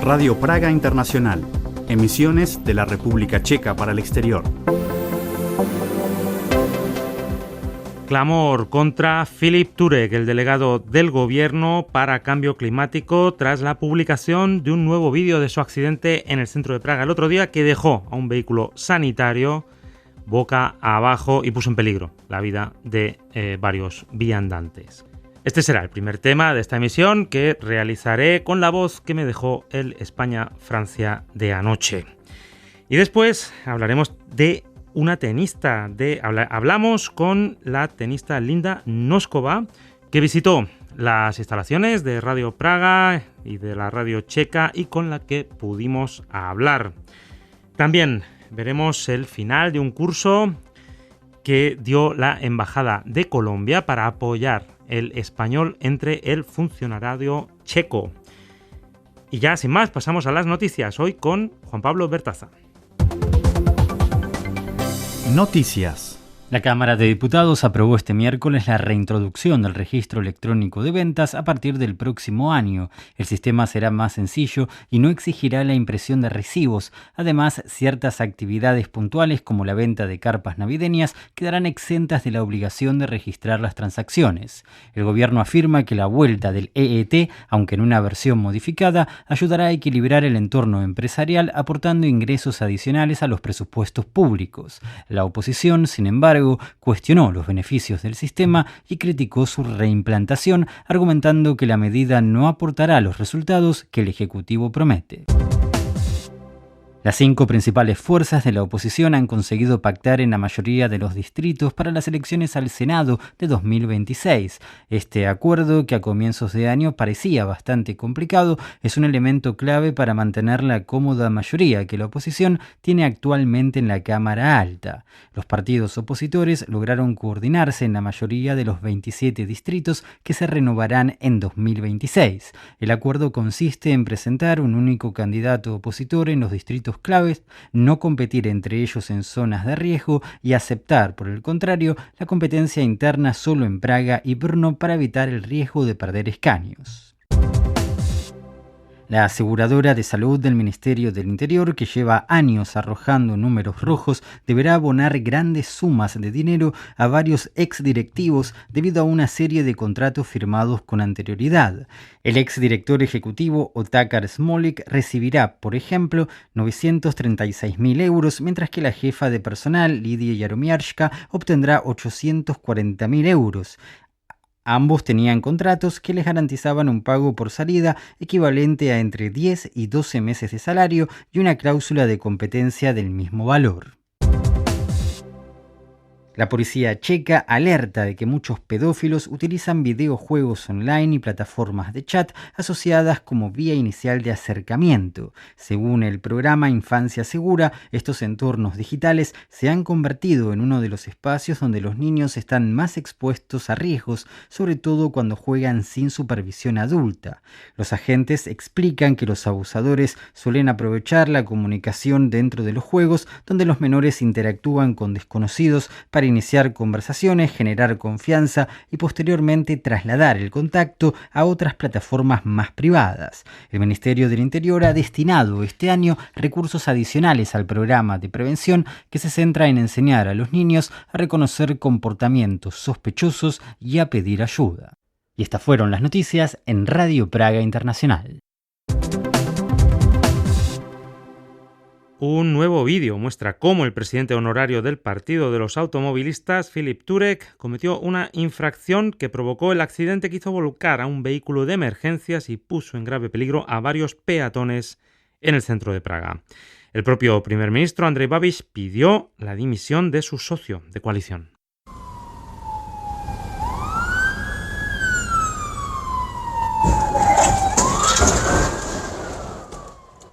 Radio Praga Internacional, emisiones de la República Checa para el exterior. Clamor contra Filip Turek, el delegado del gobierno para cambio climático, tras la publicación de un nuevo vídeo de su accidente en el centro de Praga el otro día, que dejó a un vehículo sanitario boca abajo y puso en peligro la vida de varios viandantes. Este será el primer tema de esta emisión que realizaré con la voz que me dejó el España-Francia de anoche. Y después hablaremos de una tenista. Hablamos con la tenista Linda Noskova, que visitó las instalaciones de Radio Praga y de la radio checa y con la que pudimos hablar. También veremos el final de un curso que dio la Embajada de Colombia para apoyar el español entre el funcionariado checo. Y ya sin más, pasamos a las noticias, hoy con Juan Pablo Bertaza. Noticias. La Cámara de Diputados aprobó este miércoles la reintroducción del registro electrónico de ventas a partir del próximo año. El sistema será más sencillo y no exigirá la impresión de recibos. Además, ciertas actividades puntuales como la venta de carpas navideñas quedarán exentas de la obligación de registrar las transacciones. El gobierno afirma que la vuelta del EET, aunque en una versión modificada, ayudará a equilibrar el entorno empresarial aportando ingresos adicionales a los presupuestos públicos. La oposición, sin embargo, cuestionó los beneficios del sistema y criticó su reimplantación, argumentando que la medida no aportará los resultados que el Ejecutivo promete. Las 5 principales fuerzas de la oposición han conseguido pactar en la mayoría de los distritos para las elecciones al Senado de 2026. Este acuerdo, que a comienzos de año parecía bastante complicado, es un elemento clave para mantener la cómoda mayoría que la oposición tiene actualmente en la Cámara Alta. Los partidos opositores lograron coordinarse en la mayoría de los 27 distritos que se renovarán en 2026. El acuerdo consiste en presentar un único candidato opositor en los distritos claves, no competir entre ellos en zonas de riesgo y aceptar, por el contrario, la competencia interna solo en Praga y Brno para evitar el riesgo de perder escaños. La aseguradora de salud del Ministerio del Interior, que lleva años arrojando números rojos, deberá abonar grandes sumas de dinero a varios exdirectivos debido a una serie de contratos firmados con anterioridad. El exdirector ejecutivo Otakar Smolik recibirá, por ejemplo, 936.000 euros, mientras que la jefa de personal, Lidia Yaromiarska, obtendrá 840.000 euros. Ambos tenían contratos que les garantizaban un pago por salida equivalente a entre 10 y 12 meses de salario y una cláusula de competencia del mismo valor. La policía checa alerta de que muchos pedófilos utilizan videojuegos online y plataformas de chat asociadas como vía inicial de acercamiento. Según el programa Infancia Segura, estos entornos digitales se han convertido en uno de los espacios donde los niños están más expuestos a riesgos, sobre todo cuando juegan sin supervisión adulta. Los agentes explican que los abusadores suelen aprovechar la comunicación dentro de los juegos, donde los menores interactúan con desconocidos para iniciar conversaciones, generar confianza y posteriormente trasladar el contacto a otras plataformas más privadas. El Ministerio del Interior ha destinado este año recursos adicionales al programa de prevención que se centra en enseñar a los niños a reconocer comportamientos sospechosos y a pedir ayuda. Y estas fueron las noticias en Radio Praga Internacional. Un nuevo vídeo muestra cómo el presidente honorario del Partido de los Automovilistas, Filip Turek, cometió una infracción que provocó el accidente que hizo volcar a un vehículo de emergencias y puso en grave peligro a varios peatones en el centro de Praga. El propio primer ministro, Andrej Babiš, pidió la dimisión de su socio de coalición.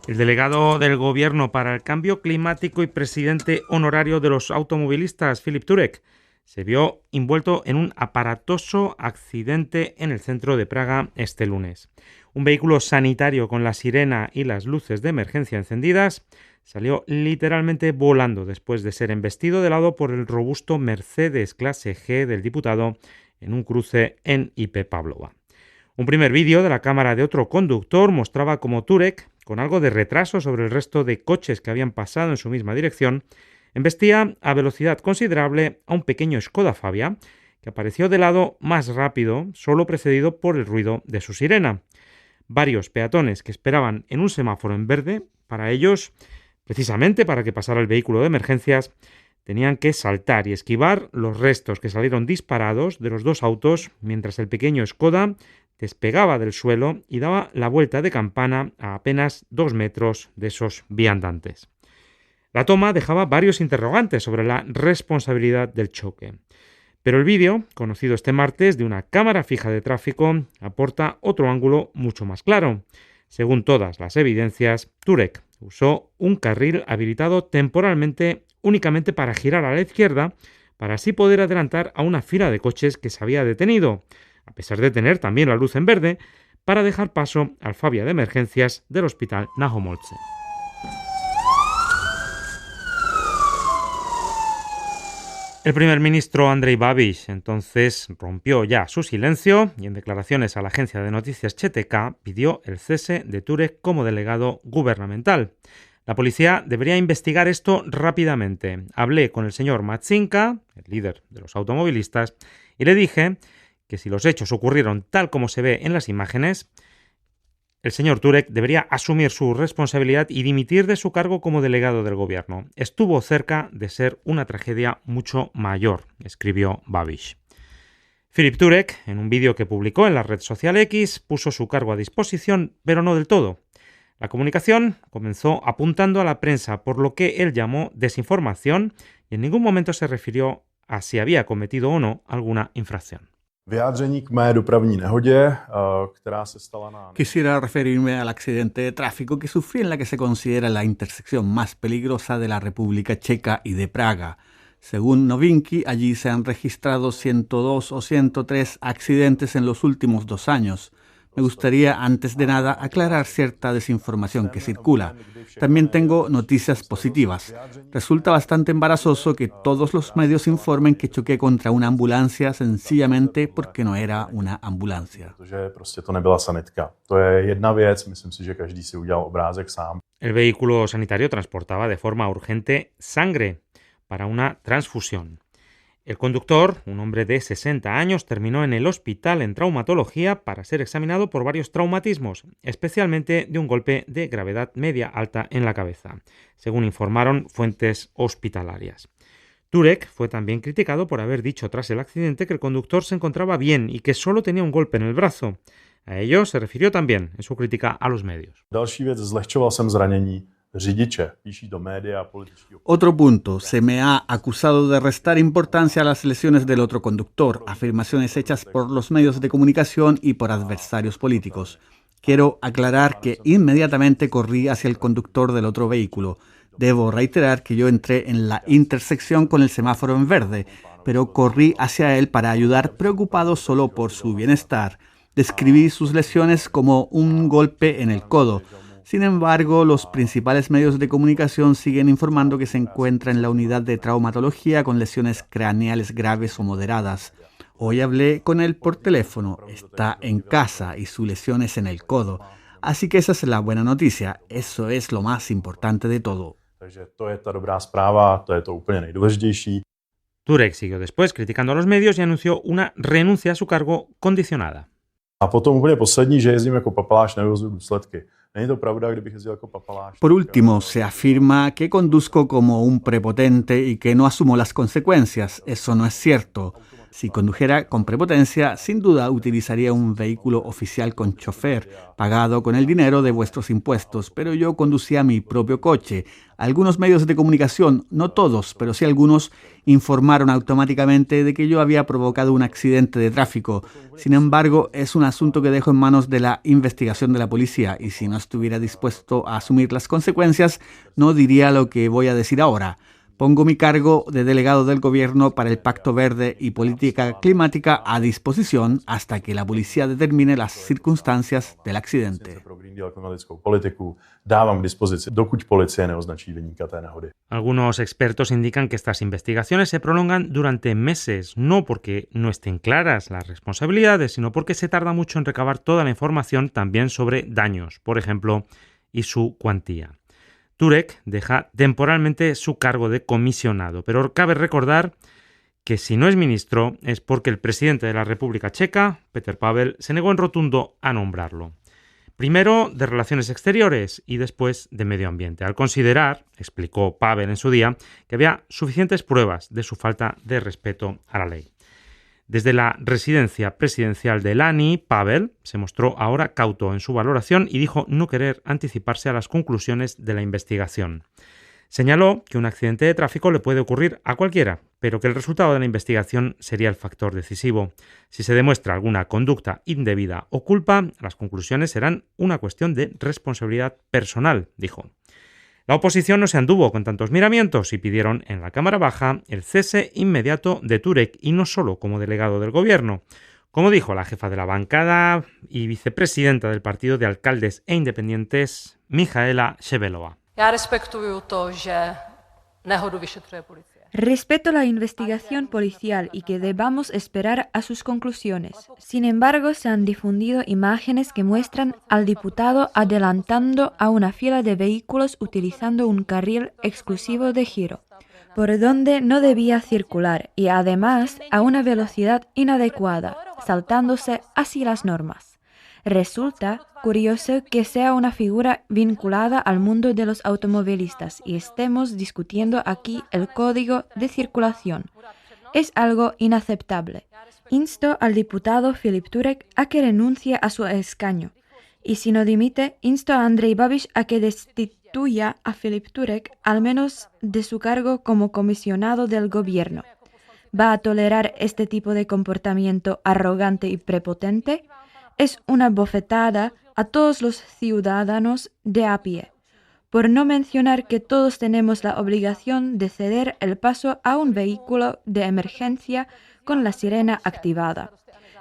El delegado del Gobierno para el Cambio Climático y presidente honorario de los automovilistas, Filip Turek, se vio envuelto en un aparatoso accidente en el centro de Praga este lunes. Un vehículo sanitario con la sirena y las luces de emergencia encendidas salió literalmente volando después de ser embestido de lado por el robusto Mercedes clase G del diputado en un cruce en IP Pavlova. Un primer vídeo de la cámara de otro conductor mostraba cómo Turek, con algo de retraso sobre el resto de coches que habían pasado en su misma dirección, embestía a velocidad considerable a un pequeño Skoda Fabia que apareció de lado más rápido, solo precedido por el ruido de su sirena. Varios peatones que esperaban en un semáforo en verde, para ellos, precisamente para que pasara el vehículo de emergencias, tenían que saltar y esquivar los restos que salieron disparados de los dos autos mientras el pequeño Skoda despegaba del suelo y daba la vuelta de campana a apenas 2 metros de esos viandantes. La toma dejaba varios interrogantes sobre la responsabilidad del choque. Pero el vídeo, conocido este martes de una cámara fija de tráfico, aporta otro ángulo mucho más claro. Según todas las evidencias, Turek usó un carril habilitado temporalmente únicamente para girar a la izquierda, para así poder adelantar a una fila de coches que se había detenido, a pesar de tener también la luz en verde, para dejar paso al Fabia de emergencias del hospital Nahomolce. El primer ministro Andrej Babiš entonces rompió ya su silencio y en declaraciones a la agencia de noticias CTK pidió el cese de Turek como delegado gubernamental. La policía debería investigar esto rápidamente. Hablé con el señor Matsinka, el líder de los automovilistas, y le dije que si los hechos ocurrieron tal como se ve en las imágenes, el señor Turek debería asumir su responsabilidad y dimitir de su cargo como delegado del gobierno. Estuvo cerca de ser una tragedia mucho mayor, escribió Babiš. Filip Turek, en un vídeo que publicó en la red social X, puso su cargo a disposición, pero no del todo. La comunicación comenzó apuntando a la prensa por lo que él llamó desinformación y en ningún momento se refirió a si había cometido o no alguna infracción. Quisiera referirme al accidente de tráfico que sufrí en la que se considera la intersección más peligrosa de la República Checa y de Praga. Según Novinky, allí se han registrado 102 o 103 accidentes en los últimos 2 años. Me gustaría, antes de nada, aclarar cierta desinformación que circula. También tengo noticias positivas. Resulta bastante embarazoso que todos los medios informen que choqué contra una ambulancia sencillamente porque no era una ambulancia. El vehículo sanitario transportaba de forma urgente sangre para una transfusión. El conductor, un hombre de 60 años, terminó en el hospital en traumatología para ser examinado por varios traumatismos, especialmente de un golpe de gravedad media-alta en la cabeza, según informaron fuentes hospitalarias. Turek fue también criticado por haber dicho tras el accidente que el conductor se encontraba bien y que solo tenía un golpe en el brazo. A ello se refirió también en su crítica a los medios. Otro punto, se me ha acusado de restar importancia a las lesiones del otro conductor, afirmaciones hechas por los medios de comunicación y por adversarios políticos. Quiero aclarar que inmediatamente corrí hacia el conductor del otro vehículo. Debo reiterar que yo entré en la intersección con el semáforo en verde, pero corrí hacia él para ayudar, preocupado solo por su bienestar. Describí sus lesiones como un golpe en el codo. Sin embargo, los principales medios de comunicación siguen informando que se encuentra en la unidad de traumatología con lesiones craneales graves o moderadas. Hoy hablé con él por teléfono, está en casa y su lesión es en el codo. Así que esa es la buena noticia, eso es lo más importante de todo. Turek siguió después criticando a los medios y anunció una renuncia a su cargo condicionada. Por último, se afirma que conduzco como un prepotente y que no asumo las consecuencias. Eso no es cierto. Si condujera con prepotencia, sin duda utilizaría un vehículo oficial con chofer, pagado con el dinero de vuestros impuestos, pero yo conducía mi propio coche. Algunos medios de comunicación, no todos, pero sí algunos, informaron automáticamente de que yo había provocado un accidente de tráfico. Sin embargo, es un asunto que dejo en manos de la investigación de la policía y si no estuviera dispuesto a asumir las consecuencias, no diría lo que voy a decir ahora. Pongo mi cargo de delegado del gobierno para el Pacto Verde y Política Climática a disposición hasta que la policía determine las circunstancias del accidente. Algunos expertos indican que estas investigaciones se prolongan durante meses, no porque no estén claras las responsabilidades, sino porque se tarda mucho en recabar toda la información también sobre daños, por ejemplo, y su cuantía. Turek deja temporalmente su cargo de comisionado, pero cabe recordar que si no es ministro es porque el presidente de la República Checa, Petr Pavel, se negó en rotundo a nombrarlo. Primero de Relaciones Exteriores y después de Medio Ambiente, al considerar, explicó Pavel en su día, que había suficientes pruebas de su falta de respeto a la ley. Desde la residencia presidencial de Lani, Pavel se mostró ahora cauto en su valoración y dijo no querer anticiparse a las conclusiones de la investigación. Señaló que un accidente de tráfico le puede ocurrir a cualquiera, pero que el resultado de la investigación sería el factor decisivo. Si se demuestra alguna conducta indebida o culpa, las conclusiones serán una cuestión de responsabilidad personal, dijo. La oposición no se anduvo con tantos miramientos y pidieron en la Cámara Baja el cese inmediato de Turek y no solo como delegado del gobierno. Como dijo la jefa de la bancada y vicepresidenta del Partido de Alcaldes e Independientes, Michaela Ševelova. Respeto la investigación policial y que debamos esperar a sus conclusiones. Sin embargo, se han difundido imágenes que muestran al diputado adelantando a una fila de vehículos utilizando un carril exclusivo de giro, por donde no debía circular y además a una velocidad inadecuada, saltándose así las normas. Resulta curioso que sea una figura vinculada al mundo de los automovilistas y estemos discutiendo aquí el código de circulación. Es algo inaceptable. Insto al diputado Filip Turek a que renuncie a su escaño. Y si no dimite, insto a Andrej Babiš a que destituya a Filip Turek al menos de su cargo como comisionado del gobierno. ¿Va a tolerar este tipo de comportamiento arrogante y prepotente? Es una bofetada a todos los ciudadanos de a pie, por no mencionar que todos tenemos la obligación de ceder el paso a un vehículo de emergencia con la sirena activada.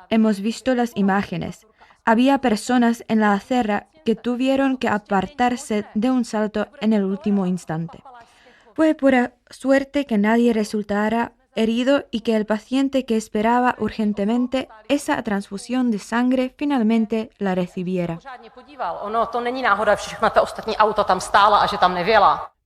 Hemos visto las imágenes. Había personas en la acera que tuvieron que apartarse de un salto en el último instante. Fue pura suerte que nadie resultara herido y que el paciente que esperaba urgentemente esa transfusión de sangre finalmente la recibiera.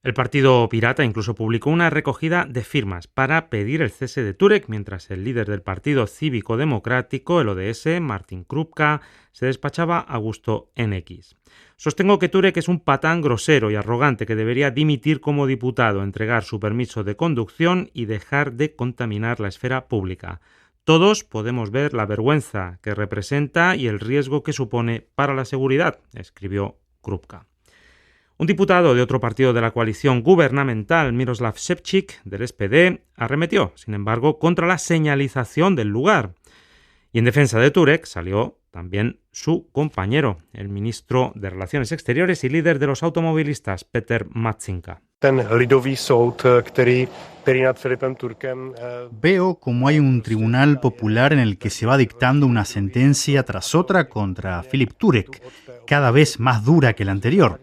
El Partido Pirata incluso publicó una recogida de firmas para pedir el cese de Turek, mientras el líder del Partido Cívico Democrático, el ODS, Martin Krupka, se despachaba a gusto en X. Sostengo que Turek es un patán grosero y arrogante que debería dimitir como diputado, entregar su permiso de conducción y dejar de contaminar la esfera pública. Todos podemos ver la vergüenza que representa y el riesgo que supone para la seguridad, escribió Krupka. Un diputado de otro partido de la coalición gubernamental, Miroslav Ševčík, del SPD, arremetió, sin embargo, contra la señalización del lugar. Y en defensa de Turek salió también su compañero, el ministro de Relaciones Exteriores y líder de los automovilistas, Petr Matčinka. Veo como hay un tribunal popular en el que se va dictando una sentencia tras otra contra Filip Turek, cada vez más dura que la anterior.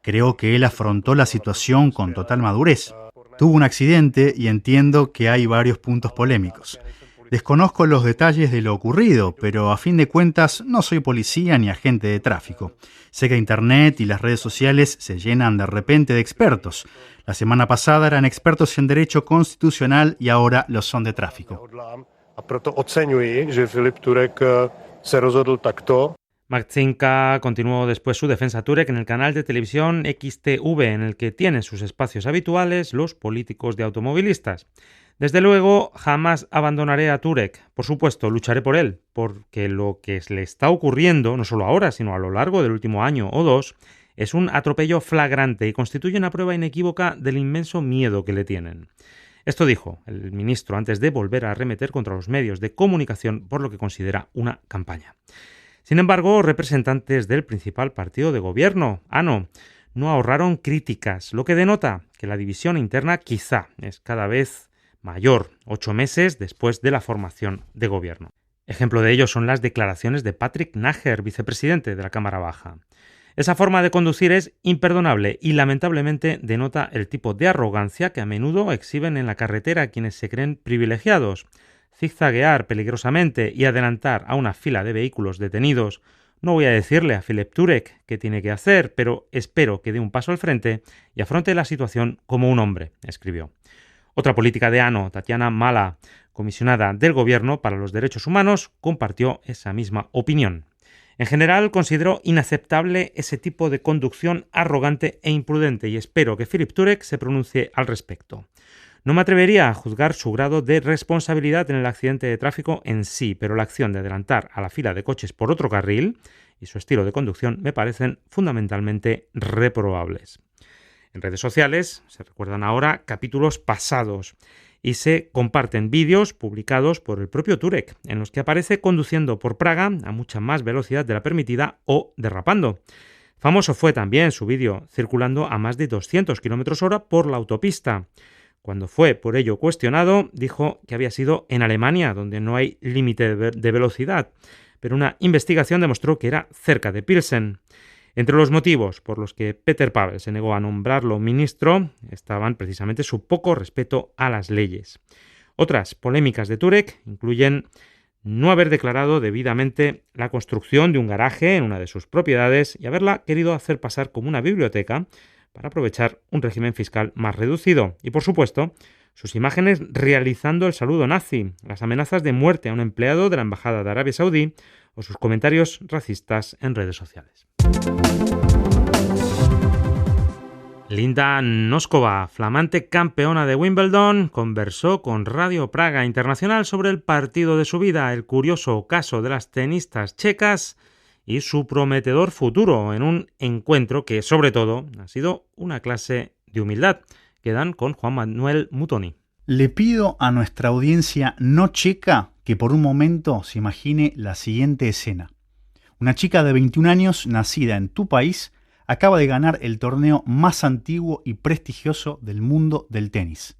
Creo que él afrontó la situación con total madurez. Tuvo un accidente y entiendo que hay varios puntos polémicos. Desconozco los detalles de lo ocurrido, pero a fin de cuentas no soy policía ni agente de tráfico. Sé que Internet y las redes sociales se llenan de repente de expertos. La semana pasada eran expertos en derecho constitucional y ahora lo son de tráfico. Matčinka continuó después su defensa a Turek en el canal de televisión XTV, en el que tienen sus espacios habituales los políticos de automovilistas. Desde luego, jamás abandonaré a Turek. Por supuesto, lucharé por él, porque lo que le está ocurriendo, no solo ahora, sino a lo largo del último año o dos, es un atropello flagrante y constituye una prueba inequívoca del inmenso miedo que le tienen. Esto dijo el ministro antes de volver a arremeter contra los medios de comunicación por lo que considera una campaña. Sin embargo, representantes del principal partido de gobierno, ANO, no ahorraron críticas, lo que denota que la división interna quizá es cada vez mayor, 8 meses después de la formación de gobierno. Ejemplo de ello son las declaraciones de Patrick Nager, vicepresidente de la Cámara Baja. Esa forma de conducir es imperdonable y lamentablemente denota el tipo de arrogancia que a menudo exhiben en la carretera quienes se creen privilegiados. Zigzaguear peligrosamente y adelantar a una fila de vehículos detenidos. No voy a decirle a Philip Turek qué tiene que hacer, pero espero que dé un paso al frente y afronte la situación como un hombre, escribió. Otra política de ANO, Tatiana Mala, comisionada del Gobierno para los Derechos Humanos, compartió esa misma opinión. En general, considero inaceptable ese tipo de conducción arrogante e imprudente y espero que Philip Turek se pronuncie al respecto. No me atrevería a juzgar su grado de responsabilidad en el accidente de tráfico en sí, pero la acción de adelantar a la fila de coches por otro carril y su estilo de conducción me parecen fundamentalmente reprobables. En redes sociales se recuerdan ahora capítulos pasados y se comparten vídeos publicados por el propio Turek, en los que aparece conduciendo por Praga a mucha más velocidad de la permitida o derrapando. Famoso fue también su vídeo circulando a más de 200 km/h por la autopista. Cuando fue por ello cuestionado, dijo que había sido en Alemania, donde no hay límite de velocidad, pero una investigación demostró que era cerca de Pilsen. Entre los motivos por los que Peter Pavel se negó a nombrarlo ministro estaban precisamente su poco respeto a las leyes. Otras polémicas de Turek incluyen no haber declarado debidamente la construcción de un garaje en una de sus propiedades y haberla querido hacer pasar como una biblioteca para aprovechar un régimen fiscal más reducido. Y, por supuesto, sus imágenes realizando el saludo nazi, las amenazas de muerte a un empleado de la Embajada de Arabia Saudí o sus comentarios racistas en redes sociales. Linda Noskova, flamante campeona de Wimbledon, conversó con Radio Praga Internacional sobre el partido de su vida, el curioso caso de las tenistas checas y su prometedor futuro en un encuentro que, sobre todo, ha sido una clase de humildad. Quedan con Juan Manuel Mutoni. Le pido a nuestra audiencia no checa que por un momento se imagine la siguiente escena. Una chica de 21 años, nacida en tu país, acaba de ganar el torneo más antiguo y prestigioso del mundo del tenis.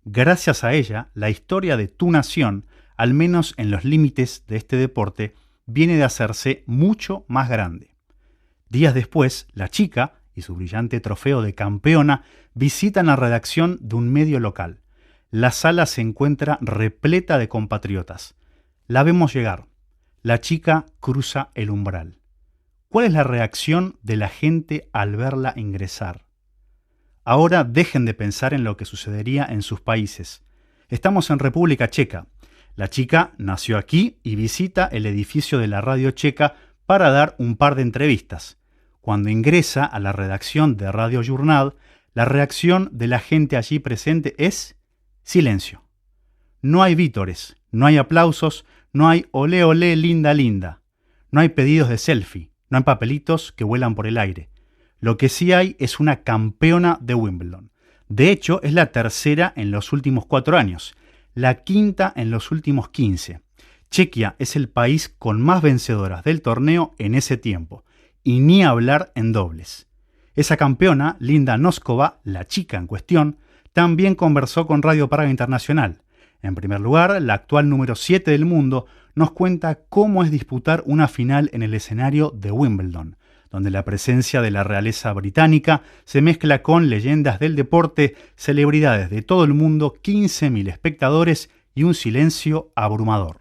Gracias a ella, la historia de tu nación, al menos en los límites de este deporte, viene de hacerse mucho más grande. Días después, la chica y su brillante trofeo de campeona visitan la redacción de un medio local. La sala se encuentra repleta de compatriotas. La vemos llegar. La chica cruza el umbral. ¿Cuál es la reacción de la gente al verla ingresar? Ahora dejen de pensar en lo que sucedería en sus países. Estamos en República Checa. La chica nació aquí y visita el edificio de la radio checa para dar un par de entrevistas. Cuando ingresa a la redacción de Radio Journal, la reacción de la gente allí presente es silencio. No hay vítores, no hay aplausos, no hay olé olé linda linda. No hay pedidos de selfie, no hay papelitos que vuelan por el aire. Lo que sí hay es una campeona de Wimbledon. De hecho, es la tercera en los últimos 4 años, la quinta en los últimos 15. Chequia es el país con más vencedoras del torneo en ese tiempo, y ni hablar en dobles. Esa campeona, Linda Noskova, la chica en cuestión, también conversó con Radio Praga Internacional. En primer lugar, la actual número 7 del mundo nos cuenta cómo es disputar una final en el escenario de Wimbledon, donde la presencia de la realeza británica se mezcla con leyendas del deporte, celebridades de todo el mundo, 15.000 espectadores y un silencio abrumador.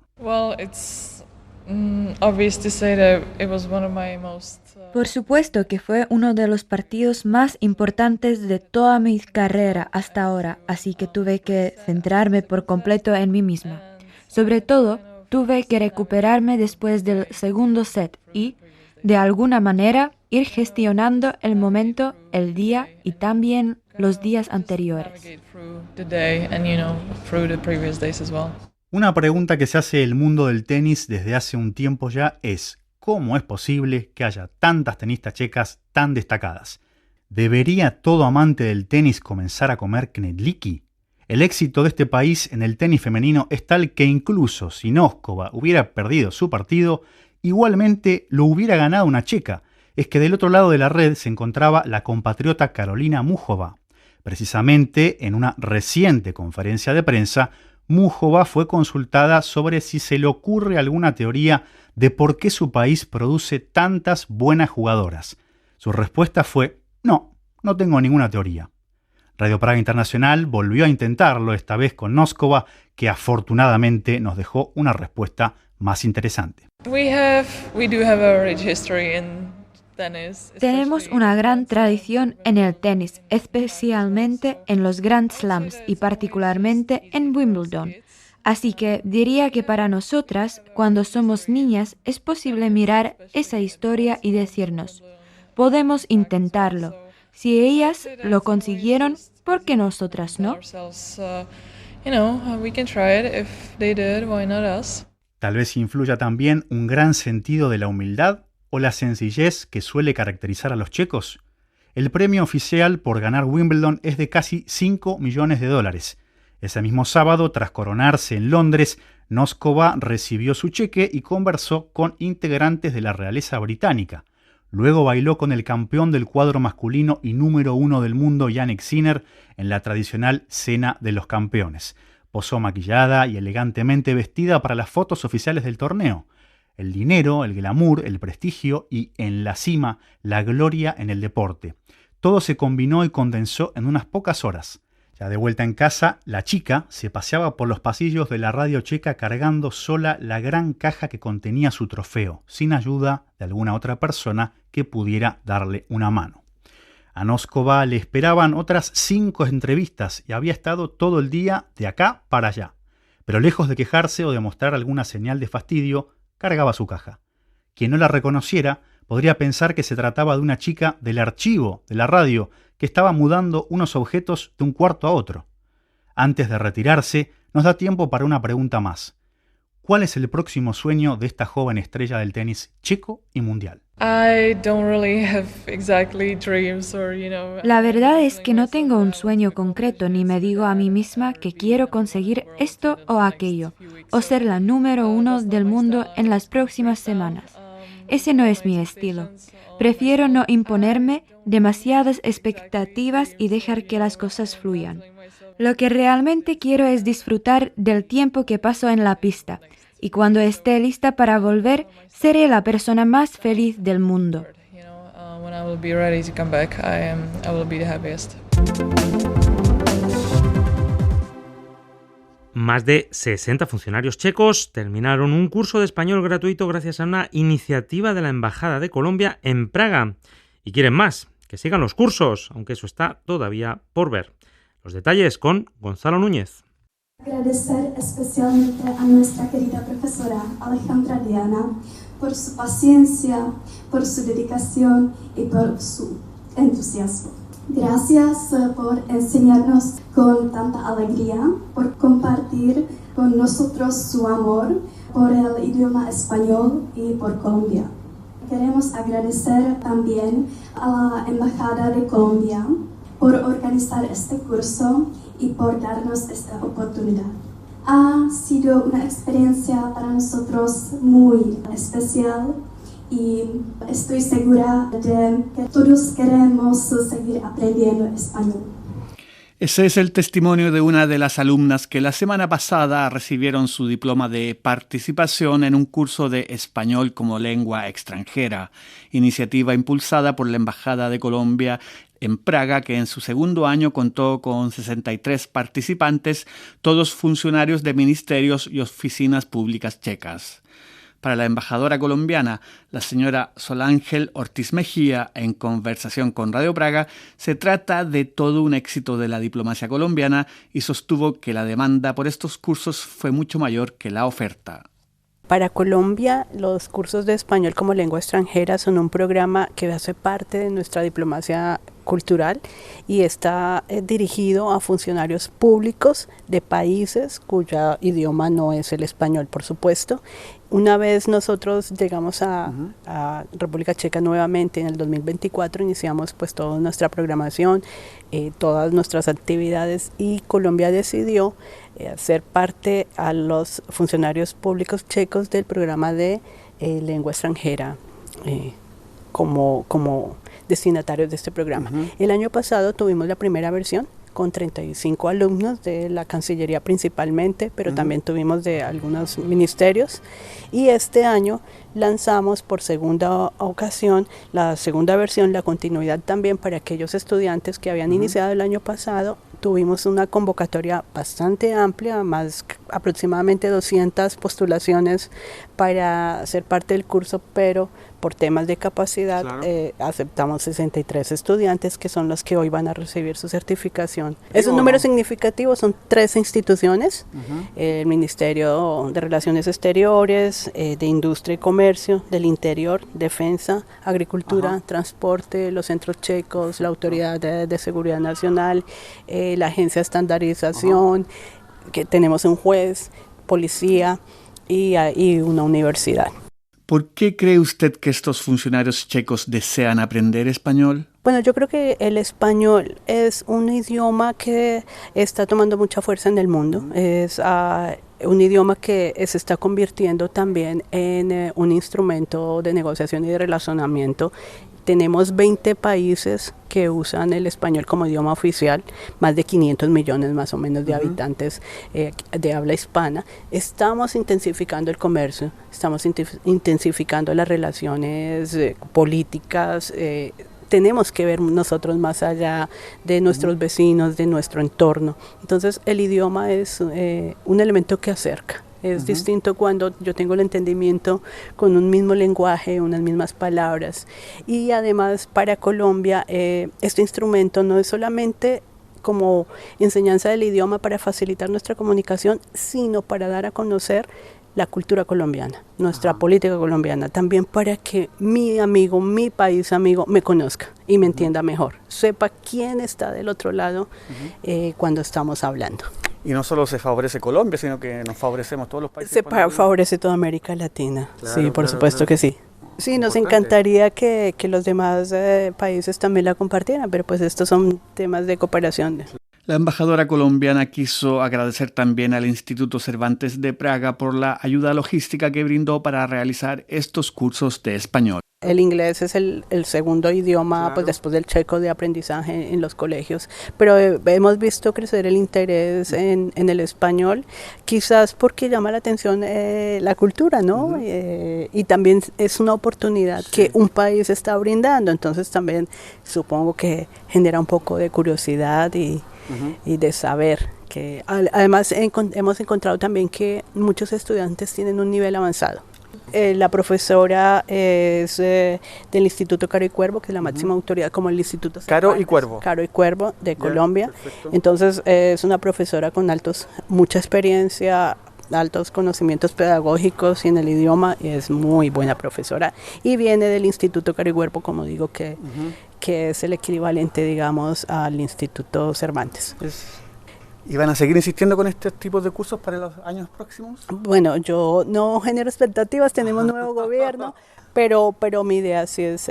Por supuesto que fue uno de los partidos más importantes de toda mi carrera hasta ahora, así que tuve que centrarme por completo en mí misma. Sobre todo, tuve que recuperarme después del segundo set y, de alguna manera, ir gestionando el momento, el día y también los días anteriores. Una pregunta que se hace el mundo del tenis desde hace un tiempo ya es: ¿cómo es posible que haya tantas tenistas checas tan destacadas? ¿Debería todo amante del tenis comenzar a comer knedlíky? El éxito de este país en el tenis femenino es tal que incluso si Noskova hubiera perdido su partido, igualmente lo hubiera ganado una checa, es que del otro lado de la red se encontraba la compatriota Karolina Muchova. Precisamente en una reciente conferencia de prensa, Muchova fue consultada sobre si se le ocurre alguna teoría de por qué su país produce tantas buenas jugadoras. Su respuesta fue: no tengo ninguna teoría. Radio Praga Internacional volvió a intentarlo, esta vez con Noskova, que afortunadamente nos dejó una respuesta más interesante. Tenemos una gran tradición en el tenis, especialmente en los Grand Slams y particularmente en Wimbledon. Así que diría que para nosotras, cuando somos niñas, es posible mirar esa historia y decirnos: podemos intentarlo. Si ellas lo consiguieron, ¿por qué nosotras no? Tal vez influya también un gran sentido de la humildad o la sencillez que suele caracterizar a los checos. El premio oficial por ganar Wimbledon es de casi $5 millones. Ese mismo sábado, tras coronarse en Londres, Noskova recibió su cheque y conversó con integrantes de la realeza británica. Luego bailó con el campeón del cuadro masculino y número 1 del mundo, Jannik Sinner, en la tradicional Cena de los Campeones. Posó maquillada y elegantemente vestida para las fotos oficiales del torneo. El dinero, el glamour, el prestigio y, en la cima, la gloria en el deporte. Todo se combinó y condensó en unas pocas horas. Ya de vuelta en casa, la chica se paseaba por los pasillos de la radio checa cargando sola la gran caja que contenía su trofeo, sin ayuda de alguna otra persona que pudiera darle una mano. A Noskova le esperaban otras 5 entrevistas y había estado todo el día de acá para allá. Pero lejos de quejarse o de mostrar alguna señal de fastidio, cargaba su caja. Quien no la reconociera podría pensar que se trataba de una chica del archivo de la radio que estaba mudando unos objetos de un cuarto a otro. Antes de retirarse, nos da tiempo para una pregunta más. ¿Cuál es el próximo sueño de esta joven estrella del tenis checo y mundial? La verdad es que no tengo un sueño concreto ni me digo a mí misma que quiero conseguir esto o aquello, o ser la número 1 del mundo en las próximas semanas. Ese no es mi estilo. Prefiero no imponerme demasiadas expectativas y dejar que las cosas fluyan. Lo que realmente quiero es disfrutar del tiempo que paso en la pista, y cuando esté lista para volver, seré la persona más feliz del mundo. Más de 60 funcionarios checos terminaron un curso de español gratuito gracias a una iniciativa de la Embajada de Colombia en Praga. Y quieren más, que sigan los cursos, aunque eso está todavía por ver. Los detalles con Gonzalo Núñez. Agradecer especialmente a nuestra querida profesora Alejandra Diana por su paciencia, por su dedicación y por su entusiasmo. Gracias por enseñarnos con tanta alegría, por compartir con nosotros su amor por el idioma español y por Colombia. Queremos agradecer también a la Embajada de Colombia por organizar este curso y por darnos esta oportunidad. Ha sido una experiencia para nosotros muy especial y estoy segura de que todos queremos seguir aprendiendo español. Ese es el testimonio de una de las alumnas que la semana pasada recibieron su diploma de participación en un curso de español como lengua extranjera, iniciativa impulsada por la Embajada de Colombia en Praga, que en su segundo año contó con 63 participantes, todos funcionarios de ministerios y oficinas públicas checas. Para la embajadora colombiana, la señora Solángel Ortiz Mejía, en conversación con Radio Praga, se trata de todo un éxito de la diplomacia colombiana y sostuvo que la demanda por estos cursos fue mucho mayor que la oferta. Para Colombia, los cursos de español como lengua extranjera son un programa que hace parte de nuestra diplomacia cultural y está dirigido a funcionarios públicos de países cuyo idioma no es el español, por supuesto. Una vez nosotros llegamos a República Checa nuevamente en el 2024, iniciamos pues toda nuestra programación, todas nuestras actividades y Colombia decidió ser parte a los funcionarios públicos checos del programa de lengua extranjera como destinatarios de este programa. El año pasado tuvimos la primera versión con 35 alumnos de la Cancillería principalmente, pero también tuvimos de algunos ministerios, y este año lanzamos por segunda ocasión la segunda versión, la continuidad también para aquellos estudiantes que habían iniciado el año pasado. Tuvimos una convocatoria bastante amplia, más aproximadamente 200 postulaciones para ser parte del curso, pero por temas de capacidad aceptamos 63 estudiantes, que son los que hoy van a recibir su certificación. Es un número significativo, son 13 instituciones, el Ministerio de Relaciones Exteriores, de Industria y Comercio, del Interior, Defensa, Agricultura, Transporte, los centros checos, la Autoridad de Seguridad Nacional, la Agencia de Estandarización, que tenemos un juez, policía y una universidad. ¿Por qué cree usted que estos funcionarios checos desean aprender español? Bueno, yo creo que el español es un idioma que está tomando mucha fuerza en el mundo. Es un idioma que se está convirtiendo también en un instrumento de negociación y de relacionamiento. Tenemos 20 países que usan el español como idioma oficial, más de 500 millones más o menos de habitantes de habla hispana. Estamos intensificando el comercio, estamos intensificando las relaciones políticas. Tenemos que ver nosotros más allá de nuestros vecinos, de nuestro entorno. Entonces el idioma es un elemento que acerca. Es distinto cuando yo tengo el entendimiento con un mismo lenguaje, unas mismas palabras. Y además para Colombia este instrumento no es solamente como enseñanza del idioma para facilitar nuestra comunicación, sino para dar a conocer la cultura colombiana, nuestra política colombiana, también para que mi amigo, mi país amigo me conozca y me entienda mejor, sepa quién está del otro lado cuando estamos hablando. Y no solo se favorece Colombia, sino que nos favorecemos todos los países. Se favorece toda América Latina, claro, sí, por supuesto que sí. Sí, nos encantaría que los demás países también la compartieran, pero pues estos son temas de cooperación. La embajadora colombiana quiso agradecer también al Instituto Cervantes de Praga por la ayuda logística que brindó para realizar estos cursos de español. El inglés es el segundo idioma, pues después del checo, de aprendizaje en los colegios, pero hemos visto crecer el interés en el español, quizás porque llama la atención la cultura, ¿no? Y también es una oportunidad que un país está brindando, entonces también supongo que genera un poco de curiosidad y de saber. Que además hemos encontrado también que muchos estudiantes tienen un nivel avanzado. La profesora es del Instituto Caro y Cuervo, que es la máxima autoridad, como el Instituto Caro y Cuervo. Caro y Cuervo de Colombia. Perfecto. Entonces es una profesora con mucha experiencia, altos conocimientos pedagógicos y en el idioma, y es muy buena profesora. Y viene del Instituto Caro y Cuervo, como digo, que es el equivalente, digamos, al Instituto Cervantes. ¿Y van a seguir insistiendo con estos tipos de cursos para los años próximos? Bueno, yo no genero expectativas, tenemos nuevo gobierno, pero mi idea sí es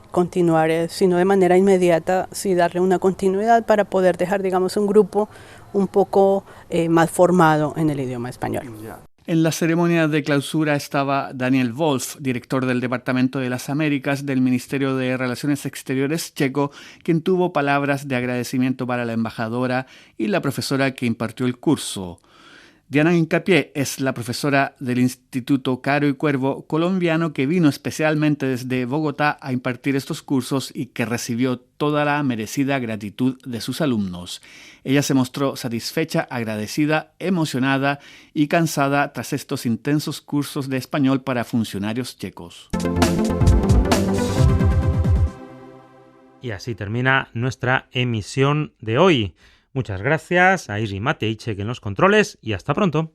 continuar, si no de manera inmediata, sí darle una continuidad para poder dejar, digamos, un grupo un poco más formado en el idioma español. En la ceremonia de clausura estaba Daniel Wolf, director del Departamento de las Américas del Ministerio de Relaciones Exteriores checo, quien tuvo palabras de agradecimiento para la embajadora y la profesora que impartió el curso. Diana Hincapié es la profesora del Instituto Caro y Cuervo colombiano que vino especialmente desde Bogotá a impartir estos cursos y que recibió toda la merecida gratitud de sus alumnos. Ella se mostró satisfecha, agradecida, emocionada y cansada tras estos intensos cursos de español para funcionarios checos. Y así termina nuestra emisión de hoy. Muchas gracias a Iri Mateichek en los controles y hasta pronto.